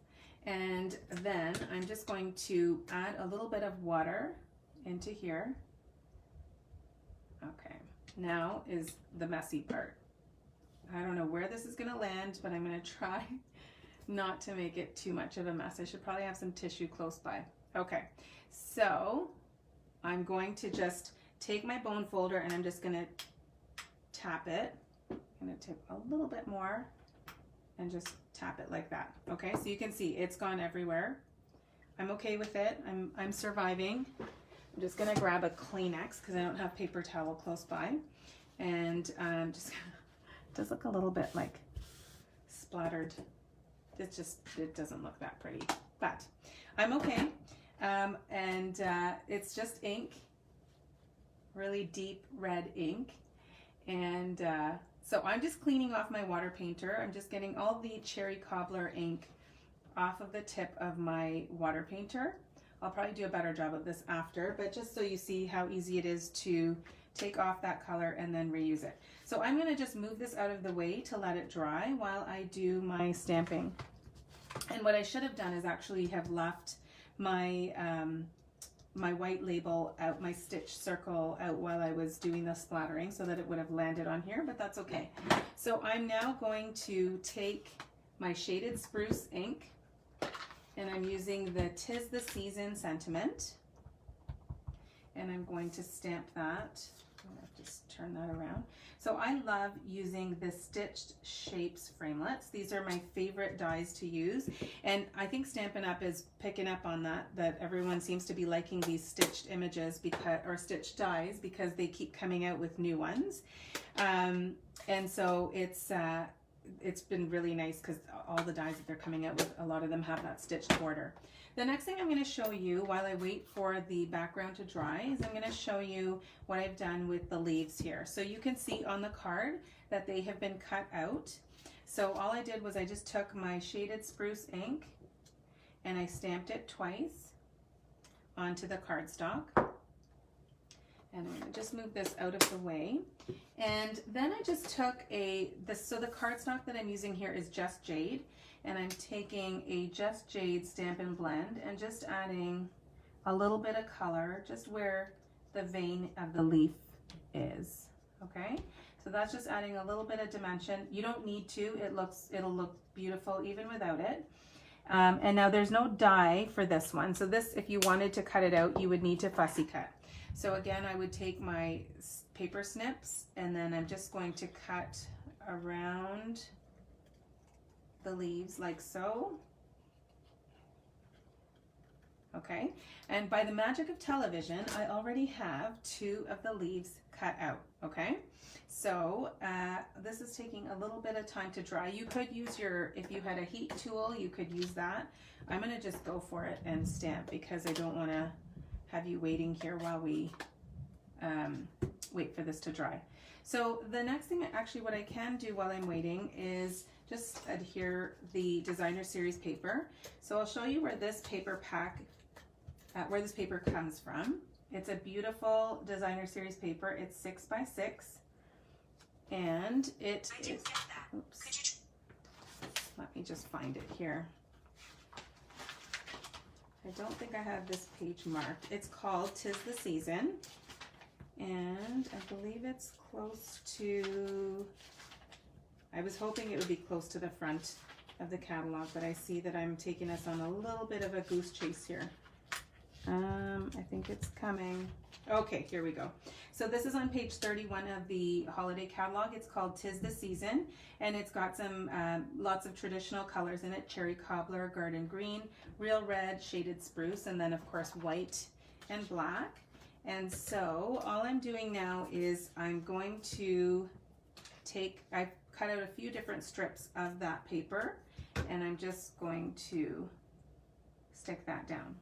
And then I'm just going to add a little bit of water into here. Okay, now is the messy part. I don't know where this is going to land, but I'm going to try not to make it too much of a mess. I should probably have some tissue close by. Okay, so I'm going to just take my bone folder and I'm just going to tap it. I'm going to tip a little bit more and just tap it like that. Okay, so you can see it's gone everywhere. I'm okay with it. I'm surviving. I'm just going to grab a Kleenex because I don't have paper towel close by, and just it does look a little bit like splattered. It doesn't look that pretty, but I'm okay. It's just ink, really deep red ink. And so I'm just cleaning off my water painter. I'm just getting all the cherry cobbler ink off of the tip of my water painter. I'll probably do a better job of this after, but just so you see how easy it is to take off that color and then reuse it. So I'm going to just move this out of the way to let it dry while I do my stamping. And what I should have done is actually have left my my white label out, my stitch circle out while I was doing the splattering so that it would have landed on here, but that's okay. So I'm now going to take my shaded spruce ink, and I'm using the 'Tis the Season sentiment, and I'm going to stamp that. I'm going to just turn that around. So I love using the Stitched Shapes framelits. These are my favorite dies to use, and I think Stampin' Up! Is picking up on that everyone seems to be liking these stitched images because, or stitched dies, because they keep coming out with new ones. And so it's been really nice because all the dies that they're coming out with, a lot of them have that stitched border. The next thing I'm going to show you while I wait for the background to dry is I'm going to show you what I've done with the leaves here. So you can see on the card that they have been cut out. So all I did was I just took my shaded spruce ink and I stamped it twice onto the cardstock. And I'm going to just move this out of the way. And then I just took so the cardstock that I'm using here is Just Jade. And I'm taking a Just Jade Stampin' Blend and just adding a little bit of color just where the vein of the leaf is. Okay? So that's just adding a little bit of dimension. You don't need to. It'll look beautiful even without it. And now there's no die for this one. So this, if you wanted to cut it out, you would need to fussy cut. So again, I would take my paper snips and then I'm just going to cut around the leaves like so. Okay, and by the magic of television, I already have 2 of the leaves cut out. Okay, so this is taking a little bit of time to dry. You could use if you had a heat tool, you could use that. I'm going to just go for it and stamp because I don't want to have you waiting here while we wait for this to dry. So the next thing, actually what I can do while I'm waiting is just adhere the designer series paper. So I'll show you where this paper comes from. It's a beautiful designer series paper. It's 6 by 6, and it is, oops, let me just find it here. I don't think I have this page marked. It's called 'Tis the Season, and I believe it's close to, I was hoping it would be close to the front of the catalog, but I see that I'm taking us on a little bit of a goose chase here. I think it's coming. Okay, here we go. So this is on page 31 of the holiday catalog. It's called 'Tis the Season, and it's got some lots of traditional colors in it: cherry cobbler, garden green, real red, shaded spruce, and then of course white and black. And so all I'm doing now is I'm going to I've cut out a few different strips of that paper, and I'm just going to stick that down.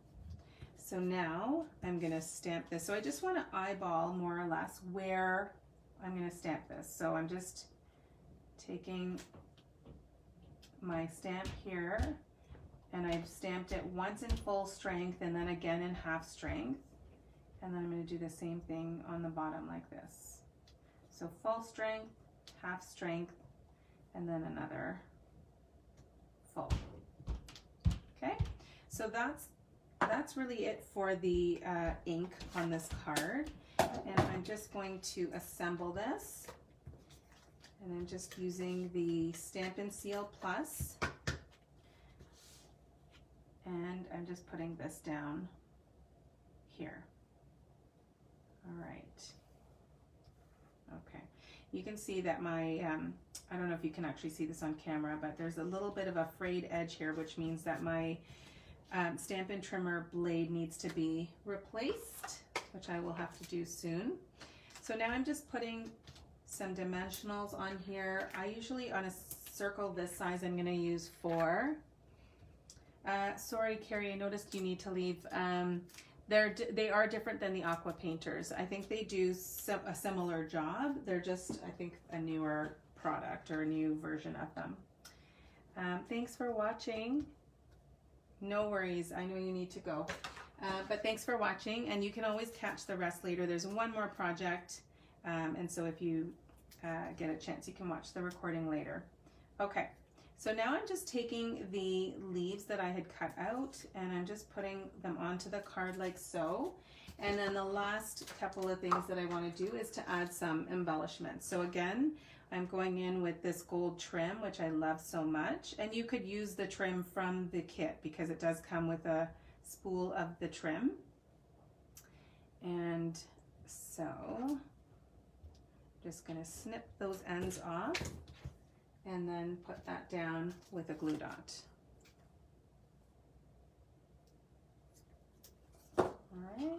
So now I'm going to stamp this. So I just want to eyeball more or less where I'm going to stamp this. So I'm just taking my stamp here, and I've stamped it once in full strength and then again in half strength. And then I'm going to do the same thing on the bottom like this. So full strength, half strength, and then another full. Okay, so that's really it for the ink on this card. And I'm just going to assemble this. And I'm just using the Stampin' Seal Plus. And I'm just putting this down here. All right. Okay. You can see that my, I don't know if you can actually see this on camera, but there's a little bit of a frayed edge here, which means that my Stampin' Trimmer blade needs to be replaced, which I will have to do soon. So now I'm just putting some dimensionals on here. I usually, on a circle this size, I'm going to use 4. Sorry, Carrie, I noticed you need to leave. They are different than the aqua painters. I think they do a similar job. They're just, I think, a newer product or a new version of them. Thanks for watching. No worries, I know you need to go. But thanks for watching, and you can always catch the rest later. There's one more project, and so if you get a chance, you can watch the recording later. Okay, so now I'm just taking the leaves that I had cut out, and I'm just putting them onto the card like so. And then the last couple of things that I want to do is to add some embellishments. So again, I'm going in with this gold trim, which I love so much. And you could use the trim from the kit because it does come with a spool of the trim. And so just going to snip those ends off and then put that down with a glue dot. All right.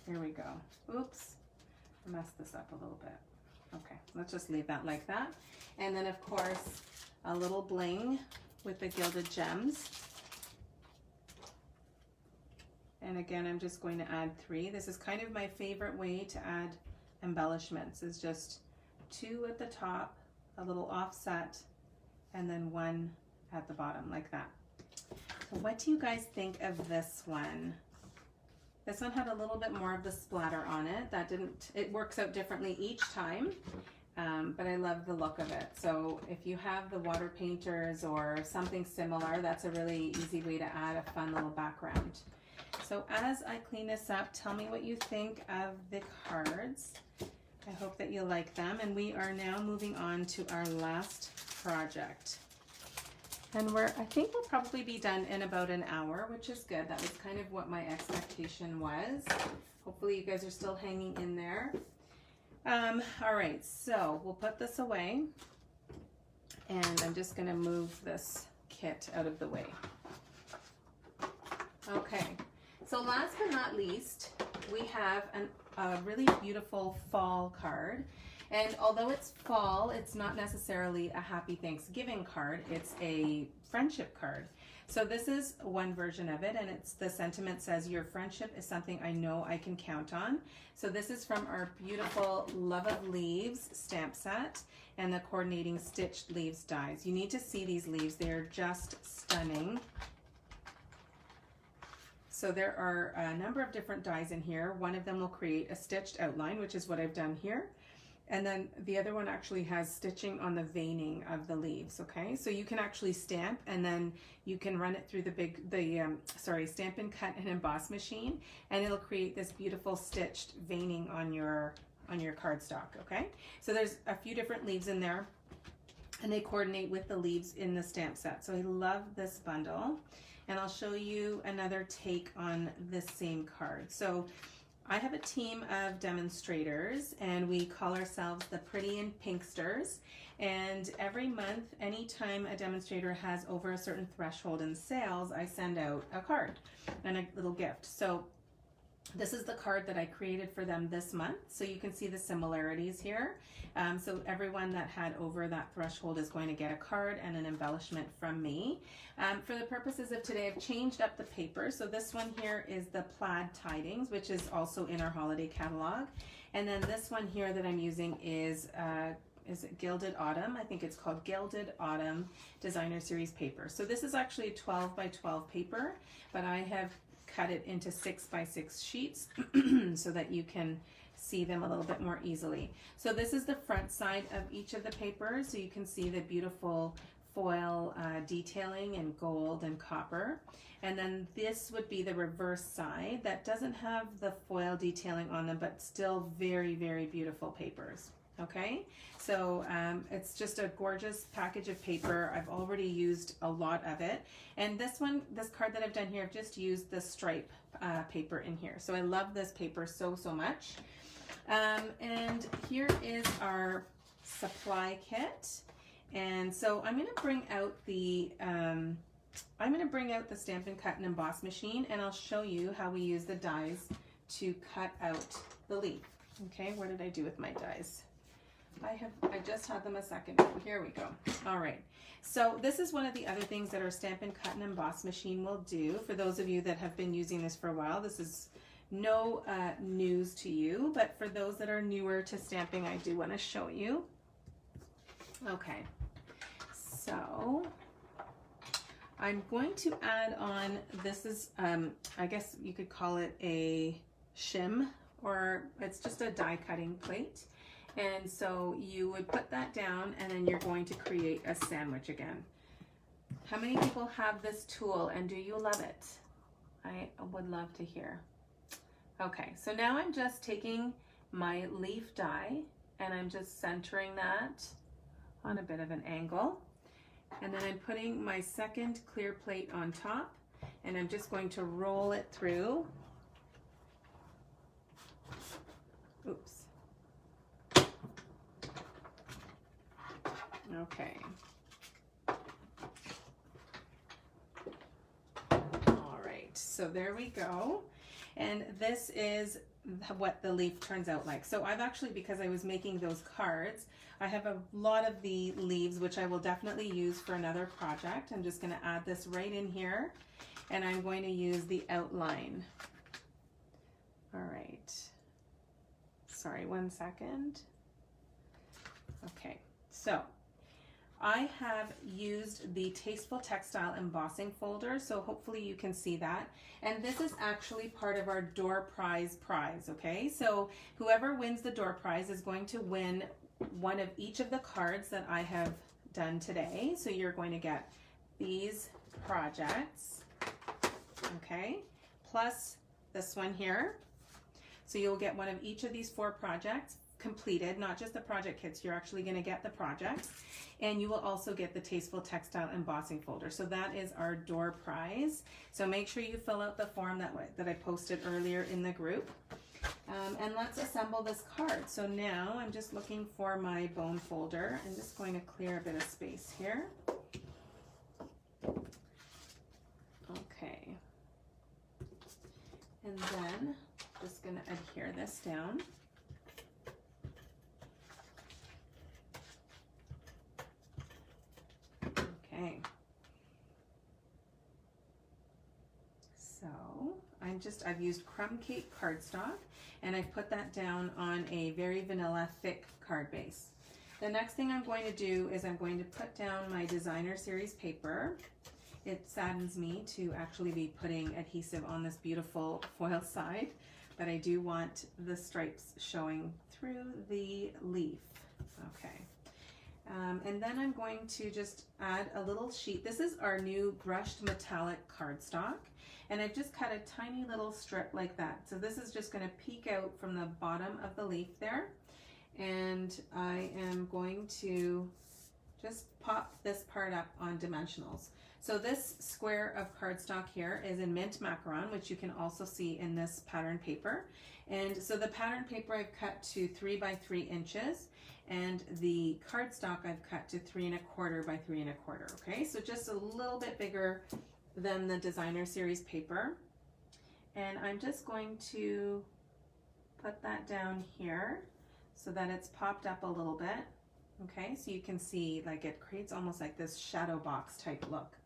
Here we go. Oops, I messed this up a little bit. Okay, let's just leave that like that. And then of course, a little bling with the gilded gems. And again, I'm just going to add 3. This is kind of my favorite way to add embellishments, is just 2 at the top, a little offset, and then 1 at the bottom like that. So what do you guys think of this one? This one had a little bit more of the splatter on it. It works out differently each time, but I love the look of it. So if you have the water painters or something similar, that's a really easy way to add a fun little background. So as I clean this up, tell me what you think of the cards. I hope that you like them. And we are now moving on to our last project. And I think we'll probably be done in about an hour, which is good. That was kind of what my expectation was. Hopefully you guys are still hanging in there. All right, so we'll put this away. And I'm just gonna move this kit out of the way. Okay, so last but not least, we have a really beautiful fall card. And although it's fall, it's not necessarily a happy Thanksgiving card, it's a friendship card. So this is one version of it, and the sentiment says, your friendship is something I know I can count on. So this is from our beautiful Love of Leaves stamp set and the coordinating stitched leaves dies. You need to see these leaves, they're just stunning. So there are a number of different dies in here. One of them will create a stitched outline, which is what I've done here. And then the other one actually has stitching on the veining of the leaves, okay? So you can actually stamp, and then you can run it through the Stampin' Cut and Emboss machine, and it'll create this beautiful stitched veining on your cardstock, okay? So there's a few different leaves in there, and they coordinate with the leaves in the stamp set. So I love this bundle, and I'll show you another take on this same card. So I have a team of demonstrators, and we call ourselves the Pretty and Pinksters. And every month, anytime a demonstrator has over a certain threshold in sales, I send out a card and a little gift. So this is the card that I created for them this month. So you can see the similarities here. So everyone that had over that threshold is going to get a card and an embellishment from me. For the purposes of today, I've changed up the paper. So this one here is the Plaid Tidings, which is also in our holiday catalog. And then this one here that I'm using is it Gilded Autumn? I think it's called Gilded Autumn Designer Series paper. So this is actually a 12 by 12 paper, but I have cut it into 6 by 6 sheets so that you can see them a little bit more easily. So this is the front side of each of the papers, so you can see the beautiful foil detailing in gold and copper. And then this would be the reverse side that doesn't have the foil detailing on them, but still very, very beautiful papers. Okay, so it's just a gorgeous package of paper. I've already used a lot of it. And this card that I've done here, I've just used the stripe paper in here. So I love this paper so, so much. And here is our supply kit. And so I'm going to bring out the Stampin' Cut and Emboss machine, and I'll show you how we use the dies to cut out the leaf. Okay, what did I do with my dies? I just had them a second ago. Here we go. All right. So this is one of the other things that our Stampin' Cut and Emboss machine will do. For those of you that have been using this for a while, this is no news to you, but for those that are newer to stamping, I do want to show you. Okay. So I'm going to add on, this is, I guess you could call it a shim, or it's just a die cutting plate. And so you would put that down and then you're going to create a sandwich again. How many people have this tool and do you love it? I would love to hear. Okay, so now I'm just taking my leaf die and I'm just centering that on a bit of an angle. And then I'm putting my second clear plate on top and I'm just going to roll it through. Oops. Okay. All right, so there we go. And this is what the leaf turns out like. So I've actually, because I was making those cards, I have a lot of the leaves, which I will definitely use for another project. I'm just gonna add this right in here and I'm going to use the outline. All right. Sorry, 1 second. Okay, so I have used the Tasteful Textile embossing folder, so hopefully you can see that. And this is actually part of our door prize, okay? So whoever wins the door prize is going to win one of each of the cards that I have done today. So you're going to get these projects, okay? Plus this one here. So you'll get one of each of these 4 projects completed, not just the project kits, you're actually going to get the projects, and you will also get the Tasteful Textile embossing folder. So that is our door prize. So make sure you fill out the form that I posted earlier in the group. And let's assemble this card. So now I'm just looking for my bone folder. I'm just going to clear a bit of space here. Okay. And then just going to adhere this down. Okay. So I've used crumb cake cardstock and I've put that down on a very vanilla thick card base. The next thing I'm going to do is I'm going to put down my designer series paper. It saddens me to actually be putting adhesive on this beautiful foil side, but I do want the stripes showing through the leaf. Okay. And then I'm going to just add a little sheet. This is our new brushed metallic cardstock, and I've just cut a tiny little strip like that. So this is just going to peek out from the bottom of the leaf there, and I am going to just pop this part up on dimensionals. So this square of cardstock here is in mint macaron, which you can also see in this pattern paper. And so the pattern paper I've cut to 3 by 3 inches, and the cardstock I've cut to 3 1/4 by 3 1/4. Okay, so just a little bit bigger than the designer series paper. And I'm just going to put that down here so that it's popped up a little bit. Okay, so you can see like it creates almost like this shadow box type look.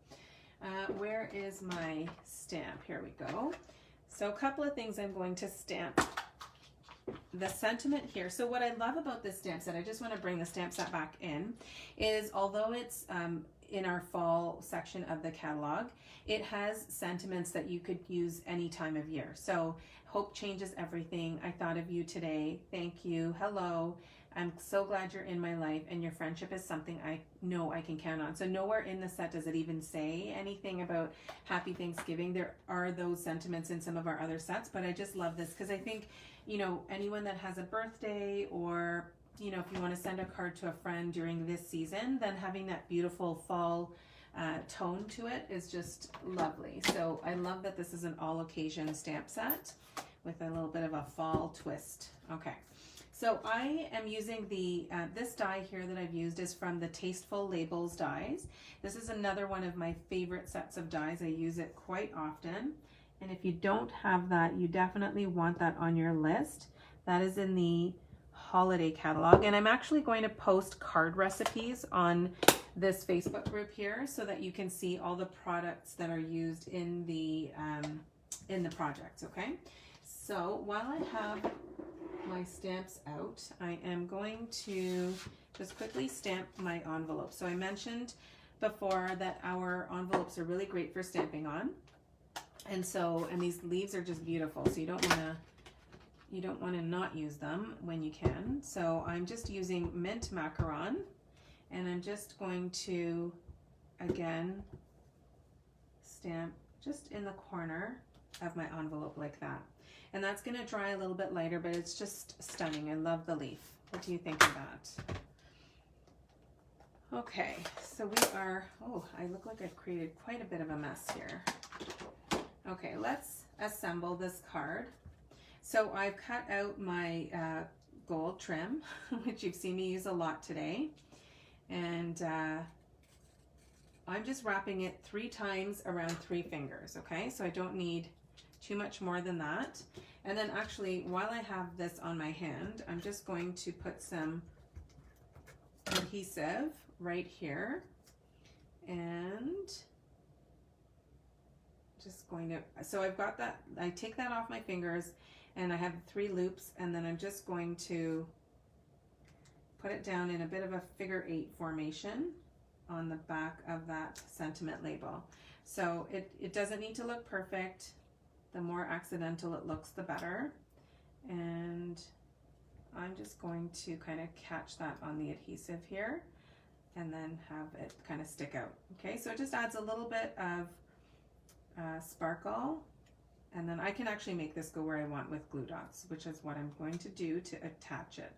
Where is my stamp? Here we go. So a couple of things I'm going to stamp. The sentiment here. So what I love about this stamp set, I just want to bring the stamp set back in, is although it's in our fall section of the catalog, it has sentiments that you could use any time of year. So hope changes everything. I thought of you today. Thank you. Hello. I'm so glad you're in my life, and your friendship is something I know I can count on. So nowhere in the set does it even say anything about Happy Thanksgiving. There are those sentiments in some of our other sets, but I just love this because I think, you know, anyone that has a birthday, or, you know, if you want to send a card to a friend during this season, then having that beautiful fall tone to it is just lovely. So I love that this is an all occasion stamp set with a little bit of a fall twist. Okay. So I am using the, this die here that I've used is from the Tasteful Labels dies. This is another one of my favorite sets of dies. I use it quite often. And if you don't have that, you definitely want that on your list. That is in the holiday catalog, and I'm actually going to post card recipes on this Facebook group here so that you can see all the products that are used in the projects, okay? So while I have my stamps out, I am going to just quickly stamp my envelope. So I mentioned before that our envelopes are really great for stamping on. And these leaves are just beautiful. So you don't want to not use them when you can. So I'm just using mint macaron, and I'm just going to, again, stamp just in the corner of my envelope like that. And that's going to dry a little bit lighter, but it's just stunning. I love the leaf. What do you think of that? Okay, so we are, oh, I look like I've created quite a bit of a mess here. Okay, let's assemble this card. So I've cut out my gold trim, which you've seen me use a lot today. And I'm just wrapping it 3 times around 3 fingers, okay? So I don't need too much more than that. And then actually, while I have this on my hand, I'm just going to put some adhesive right here. And just going to, so I've got that, I take that off my fingers, and I have 3 loops, and then I'm just going to put it down in a bit of a figure 8 formation on the back of that sentiment label. So it doesn't need to look perfect. The more accidental it looks, the better. And I'm just going to kind of catch that on the adhesive here and then have it kind of stick out. Okay, so it just adds a little bit of sparkle. And then I can actually make this go where I want with glue dots, which is what I'm going to do to attach it.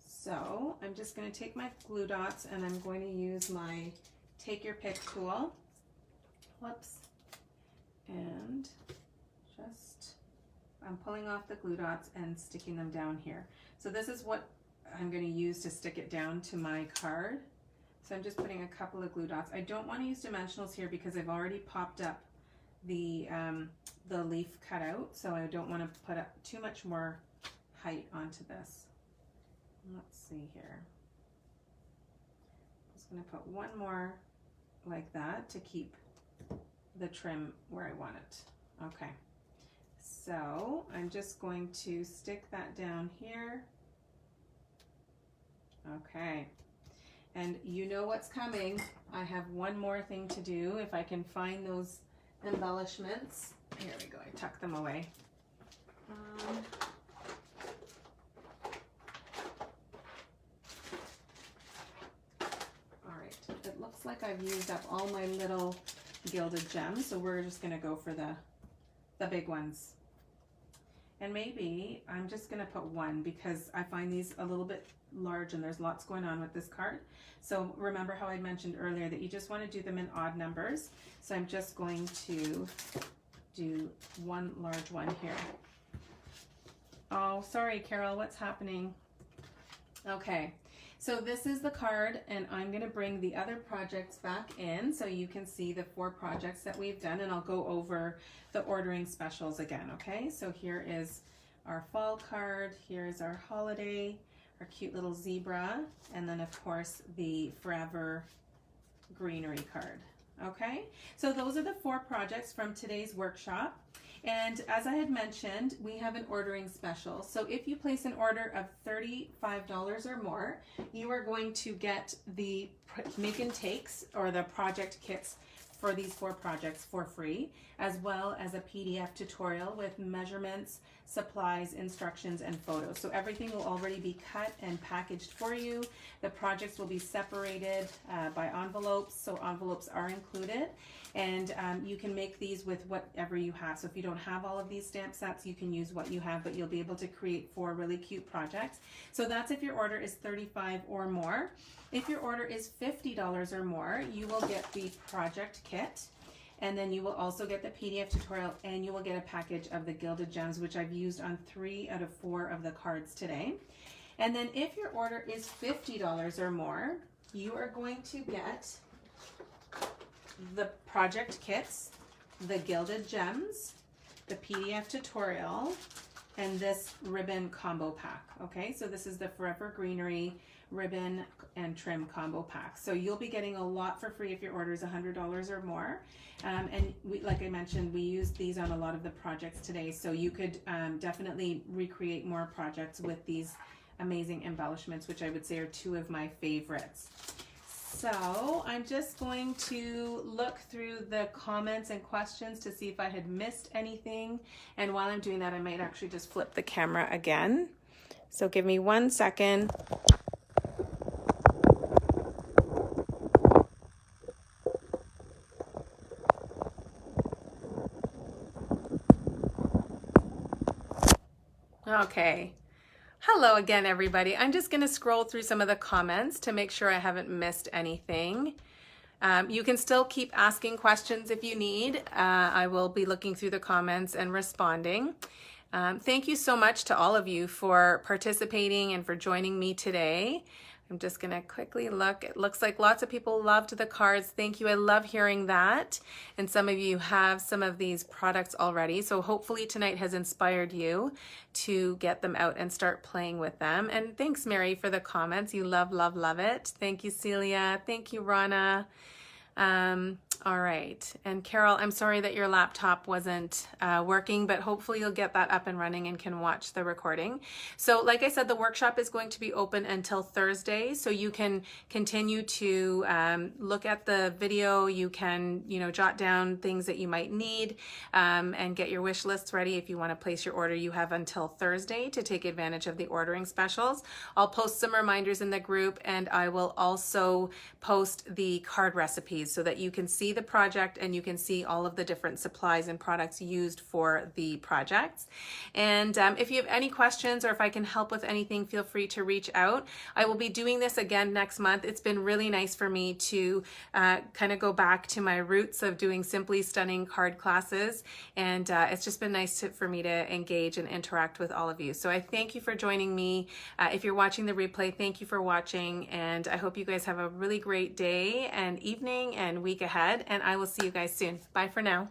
So I'm just going to take my glue dots, and I'm going to use my take your pick tool. Whoops. And just, I'm pulling off the glue dots and sticking them down here. So this is what I'm going to use to stick it down to my card. So I'm just putting a couple of glue dots. I don't want to use dimensionals here because I've already popped up the leaf cut out, so I don't want to put up too much more height onto this. Let's see here. I'm just going to put one more like that to keep the trim where I want it. Okay, so I'm just going to stick that down here. Okay, and you know what's coming. I have one more thing to do. If I can find those embellishments. Here we go, I tucked them away. All right, it looks like I've used up all my little gilded gems, so we're just gonna go for the big ones. And maybe I'm just gonna put one because I find these a little bit large and there's lots going on with this card. So remember how I mentioned earlier that you just want to do them in odd numbers. So I'm just going to do one large one here. Oh, sorry, Carol, what's happening? Okay, so this is the card, and I'm going to bring the other projects back in so you can see the 4 projects that we've done, and I'll go over the ordering specials again, okay? So here is our fall card, here's our holiday, our cute little zebra, and then of course the forever greenery card. Okay, so those are the 4 projects from today's workshop. And as I had mentioned, we have an ordering special. So if you place an order of $35 or more, you are going to get the make and takes or the project kits for these 4 projects for free, as well as a PDF tutorial with measurements, supplies, instructions, and photos. So everything will already be cut and packaged for you. The projects will be separated by envelopes, so envelopes are included. And you can make these with whatever you have. So if you don't have all of these stamp sets, you can use what you have, but you'll be able to create 4 really cute projects. So that's if your order is $35 or more. If your order is $50 or more, you will get the project kit. And then you will also get the PDF tutorial, and you will get a package of the gilded gems, which I've used on 3 out of 4 of the cards today. And then if your order is $50 or more, you are going to get the project kits, the gilded gems, the PDF tutorial, and this ribbon combo pack. Okay, so this is the Forever Greenery ribbon and trim combo pack. So you'll be getting a lot for free if your order is $100 or more. And like I mentioned, we used these on a lot of the projects today, so you could definitely recreate more projects with these amazing embellishments, which I would say are two of my favorites. So I'm just going to look through the comments and questions to see if I had missed anything. And while I'm doing that, I might actually just flip the camera again. So give me 1 second. Okay. Hello again, everybody. I'm just going to scroll through some of the comments to make sure I haven't missed anything. You can still keep asking questions if you need. I will be looking through the comments and responding. Thank you so much to all of you for participating and for joining me today. I'm just going to quickly look. It looks like lots of people loved the cards. Thank you. I love hearing that. And some of you have some of these products already. So hopefully tonight has inspired you to get them out and start playing with them. And thanks, Mary, for the comments. You love, love, love it. Thank you, Celia. Thank you, Rana. All right. And Carol, I'm sorry that your laptop wasn't working, but hopefully you'll get that up and running and can watch the recording. So like I said, the workshop is going to be open until Thursday. So you can continue to look at the video. You can, jot down things that you might need and get your wish lists ready. If you want to place your order, you have until Thursday to take advantage of the ordering specials. I'll post some reminders in the group, and I will also post the card recipes so that you can see the project and you can see all of the different supplies and products used for the projects. And if you have any questions or if I can help with anything, feel free to reach out. I will be doing this again next month. It's been really nice for me to kind of go back to my roots of doing Simply Stunning card classes, and it's just been nice for me to engage and interact with all of you. So I thank you for joining me. If you're watching the replay, thank you for watching, and I hope you guys have a really great day and evening and week ahead, and I will see you guys soon. Bye for now.